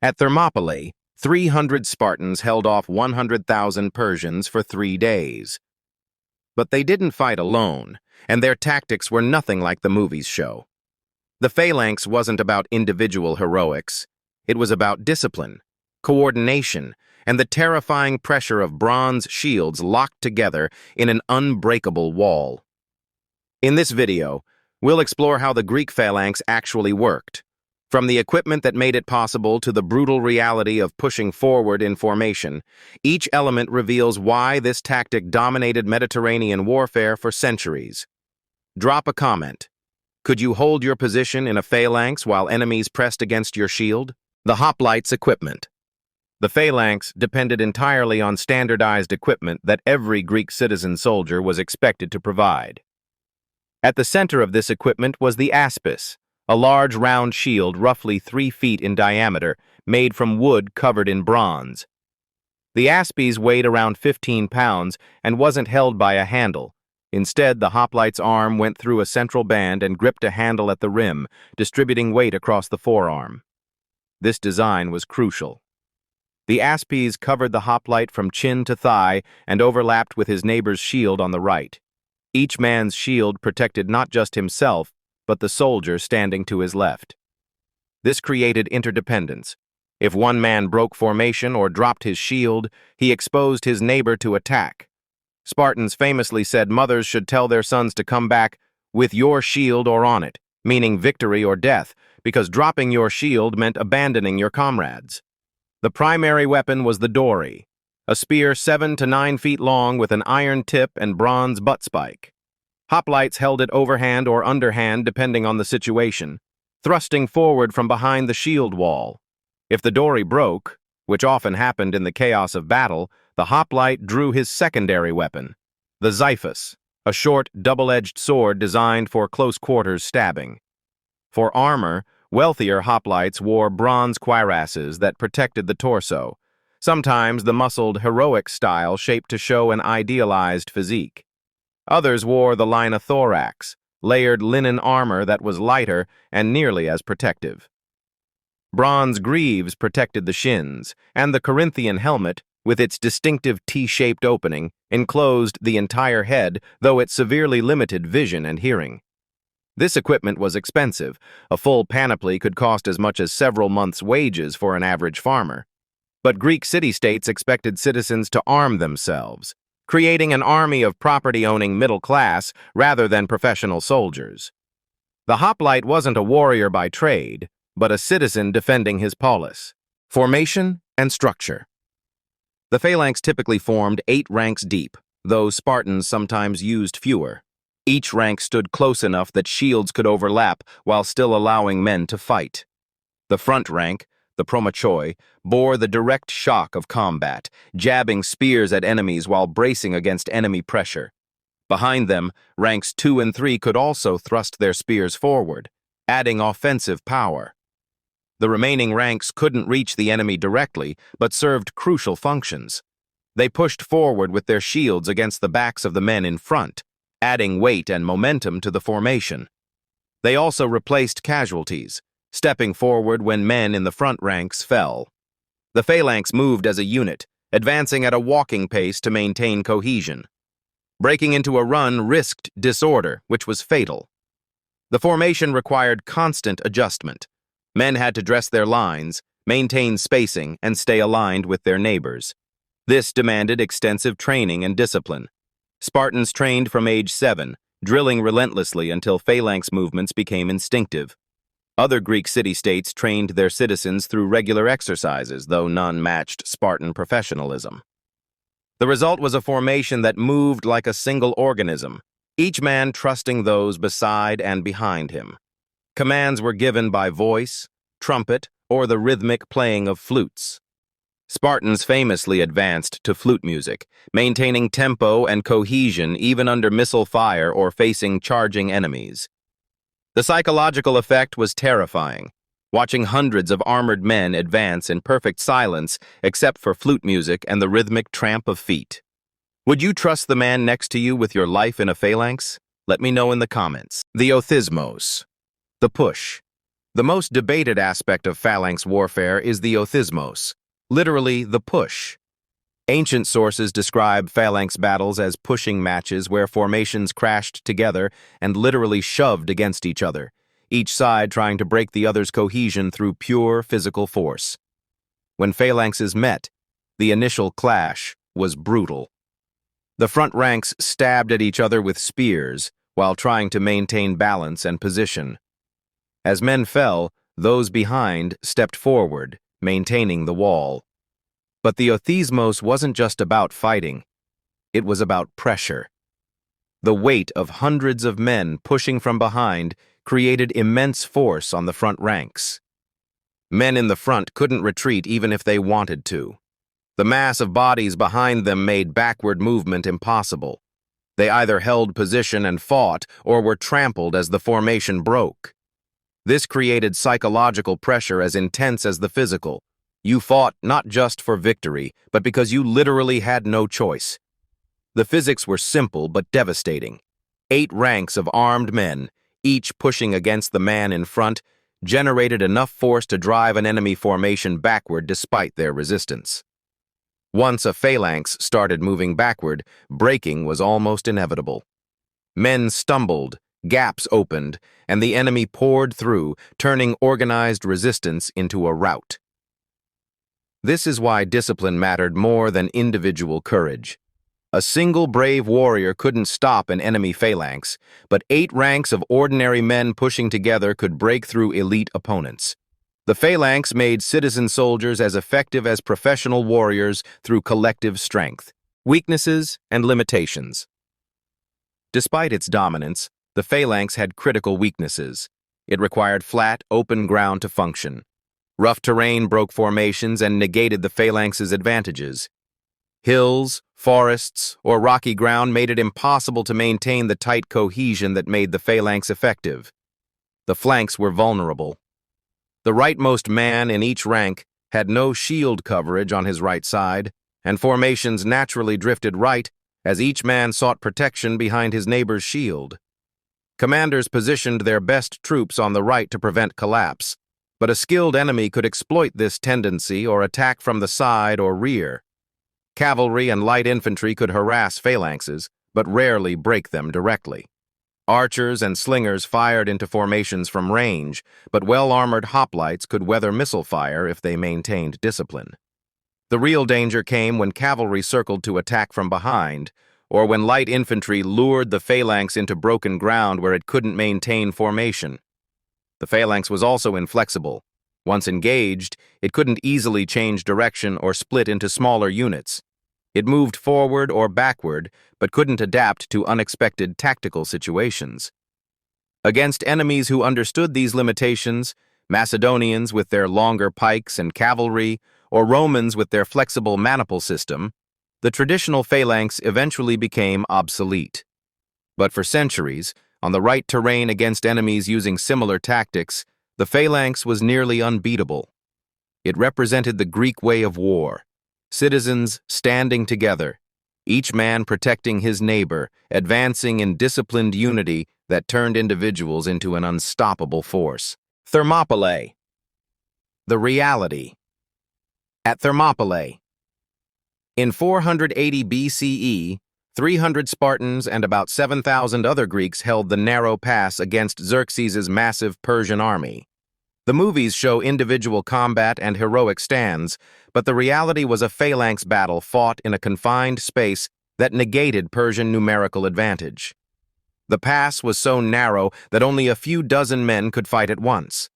At Thermopylae, 300 Spartans held off 100,000 Persians for 3 days. But they didn't fight alone, and their tactics were nothing like the movies show. The Phalanx wasn't about individual heroics. It was about discipline, coordination, and the terrifying pressure of bronze shields locked together in an unbreakable wall. In this video, we'll explore how the Greek Phalanx actually worked, from the equipment that made it possible to the brutal reality of pushing forward in formation. Each element reveals why this tactic dominated Mediterranean warfare for centuries. Drop a comment. Could you hold your position in a phalanx while enemies pressed against your shield? The hoplites' equipment. The phalanx depended entirely on standardized equipment that every Greek citizen soldier was expected to provide. At the center of this equipment was the aspis, a large round shield roughly 3 feet in diameter, made from wood covered in bronze. The aspis weighed around 15 pounds and wasn't held by a handle. Instead, the hoplite's arm went through a central band and gripped a handle at the rim, distributing weight across the forearm. This design was crucial. The aspis covered the hoplite from chin to thigh and overlapped with his neighbor's shield on the right. Each man's shield protected not just himself, but the soldier standing to his left. This created interdependence. If one man broke formation or dropped his shield, he exposed his neighbor to attack. Spartans famously said mothers should tell their sons to come back with your shield or on it, meaning victory or death, because dropping your shield meant abandoning your comrades. The primary weapon was the dory, a spear 7 to 9 feet long with an iron tip and bronze butt spike. Hoplites held it overhand or underhand depending on the situation, thrusting forward from behind the shield wall. If the dory broke, which often happened in the chaos of battle, the hoplite drew his secondary weapon, the xiphus, a short, double-edged sword designed for close-quarters stabbing. For armor, wealthier hoplites wore bronze cuirasses that protected the torso, sometimes the muscled, heroic style shaped to show an idealized physique. Others wore the linothorax, layered linen armor that was lighter and nearly as protective. Bronze greaves protected the shins, and the Corinthian helmet, with its distinctive T-shaped opening, enclosed the entire head, though it severely limited vision and hearing. This equipment was expensive. A full panoply could cost as much as several months' wages for an average farmer. But Greek city-states expected citizens to arm themselves, creating an army of property-owning middle class rather than professional soldiers. The hoplite wasn't a warrior by trade, but a citizen defending his polis. Formation and structure. The phalanx typically formed 8 ranks deep, though Spartans sometimes used fewer. Each rank stood close enough that shields could overlap while still allowing men to fight. The front rank, the promachoi, bore the direct shock of combat, jabbing spears at enemies while bracing against enemy pressure. Behind them, ranks 2 and 3 could also thrust their spears forward, adding offensive power. The remaining ranks couldn't reach the enemy directly, but served crucial functions. They pushed forward with their shields against the backs of the men in front, adding weight and momentum to the formation. They also replaced casualties, stepping forward when men in the front ranks fell. The phalanx moved as a unit, advancing at a walking pace to maintain cohesion. Breaking into a run risked disorder, which was fatal. The formation required constant adjustment. Men had to dress their lines, maintain spacing, and stay aligned with their neighbors. This demanded extensive training and discipline. Spartans trained from age 7, drilling relentlessly until phalanx movements became instinctive. Other Greek city-states trained their citizens through regular exercises, though none matched Spartan professionalism. The result was a formation that moved like a single organism, each man trusting those beside and behind him. Commands were given by voice, trumpet, or the rhythmic playing of flutes. Spartans famously advanced to flute music, maintaining tempo and cohesion even under missile fire or facing charging enemies. The psychological effect was terrifying, watching hundreds of armored men advance in perfect silence except for flute music and the rhythmic tramp of feet. Would you trust the man next to you with your life in a phalanx? Let me know in the comments. The othismos. The push. The most debated aspect of phalanx warfare is the othismos, literally the push. Ancient sources describe phalanx battles as pushing matches where formations crashed together and literally shoved against each other, each side trying to break the other's cohesion through pure physical force. When phalanxes met, the initial clash was brutal. The front ranks stabbed at each other with spears while trying to maintain balance and position. As men fell, those behind stepped forward, maintaining the wall. But the othismos wasn't just about fighting. It was about pressure. The weight of hundreds of men pushing from behind created immense force on the front ranks. Men in the front couldn't retreat even if they wanted to. The mass of bodies behind them made backward movement impossible. They either held position and fought or were trampled as the formation broke. This created psychological pressure as intense as the physical. You fought not just for victory, but because you literally had no choice. The physics were simple but devastating. 8 ranks of armed men, each pushing against the man in front, generated enough force to drive an enemy formation backward despite their resistance. Once a phalanx started moving backward, breaking was almost inevitable. Men stumbled, gaps opened, and the enemy poured through, turning organized resistance into a rout. This is why discipline mattered more than individual courage. A single brave warrior couldn't stop an enemy phalanx, but 8 ranks of ordinary men pushing together could break through elite opponents. The phalanx made citizen soldiers as effective as professional warriors through collective strength, weaknesses, and limitations. Despite its dominance, the phalanx had critical weaknesses. It required flat, open ground to function. Rough terrain broke formations and negated the phalanx's advantages. Hills, forests, or rocky ground made it impossible to maintain the tight cohesion that made the phalanx effective. The flanks were vulnerable. The rightmost man in each rank had no shield coverage on his right side, and formations naturally drifted right as each man sought protection behind his neighbor's shield. Commanders positioned their best troops on the right to prevent collapse, but a skilled enemy could exploit this tendency or attack from the side or rear. Cavalry and light infantry could harass phalanxes, but rarely break them directly. Archers and slingers fired into formations from range, but well-armored hoplites could weather missile fire if they maintained discipline. The real danger came when cavalry circled to attack from behind, or when light infantry lured the phalanx into broken ground where it couldn't maintain formation. The phalanx was also inflexible. Once engaged, it couldn't easily change direction or split into smaller units. It moved forward or backward, but couldn't adapt to unexpected tactical situations. Against enemies who understood these limitations, Macedonians with their longer pikes and cavalry, or Romans with their flexible maniple system, the traditional phalanx eventually became obsolete. But for centuries, on the right terrain against enemies using similar tactics, the phalanx was nearly unbeatable. It represented the Greek way of war, citizens standing together, each man protecting his neighbor, advancing in disciplined unity that turned individuals into an unstoppable force. Thermopylae. The reality. At Thermopylae, in 480 BCE, 300 Spartans and about 7,000 other Greeks held the narrow pass against Xerxes' massive Persian army. The movies show individual combat and heroic stands, but the reality was a phalanx battle fought in a confined space that negated Persian numerical advantage. The pass was so narrow that only a few dozen men could fight at once.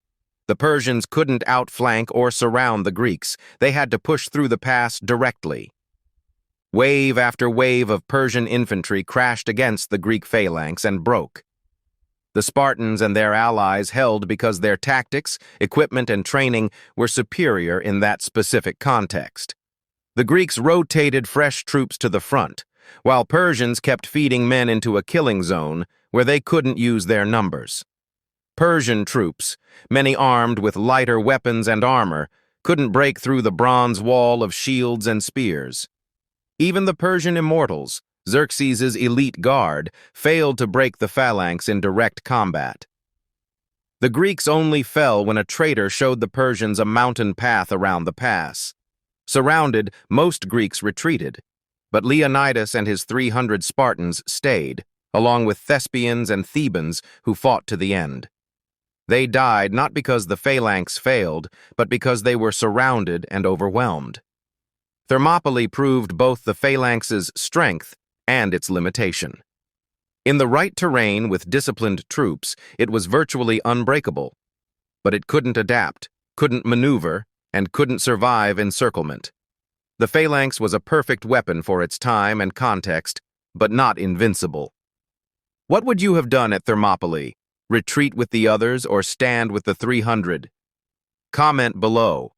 The Persians couldn't outflank or surround the Greeks. They had to push through the pass directly. Wave after wave of Persian infantry crashed against the Greek phalanx and broke. The Spartans and their allies held because their tactics, equipment, and training were superior in that specific context. The Greeks rotated fresh troops to the front, while Persians kept feeding men into a killing zone where they couldn't use their numbers. Persian troops, many armed with lighter weapons and armor, couldn't break through the bronze wall of shields and spears. Even the Persian immortals, Xerxes' elite guard, failed to break the phalanx in direct combat. The Greeks only fell when a traitor showed the Persians a mountain path around the pass. Surrounded, most Greeks retreated, but Leonidas and his 300 Spartans stayed, along with Thespians and Thebans who fought to the end. They died not because the Phalanx failed, but because they were surrounded and overwhelmed. Thermopylae proved both the Phalanx's strength and its limitation. In the right terrain with disciplined troops, it was virtually unbreakable, but it couldn't adapt, couldn't maneuver, and couldn't survive encirclement. The Phalanx was a perfect weapon for its time and context, but not invincible. What would you have done at Thermopylae? Retreat with the others or stand with the 300? Comment below.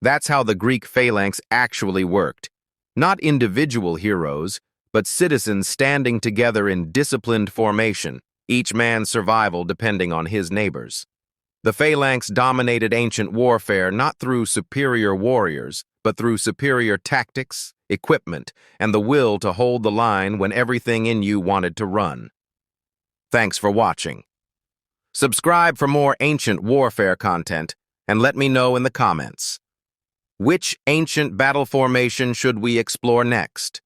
That's how the Greek Phalanx actually worked. Not individual heroes, but citizens standing together in disciplined formation, each man's survival depending on his neighbors. The Phalanx dominated ancient warfare not through superior warriors, but through superior tactics, equipment, and the will to hold the line when everything in you wanted to run. Thanks for watching. Subscribe for more ancient warfare content, and let me know in the comments. Which ancient battle formation should we explore next?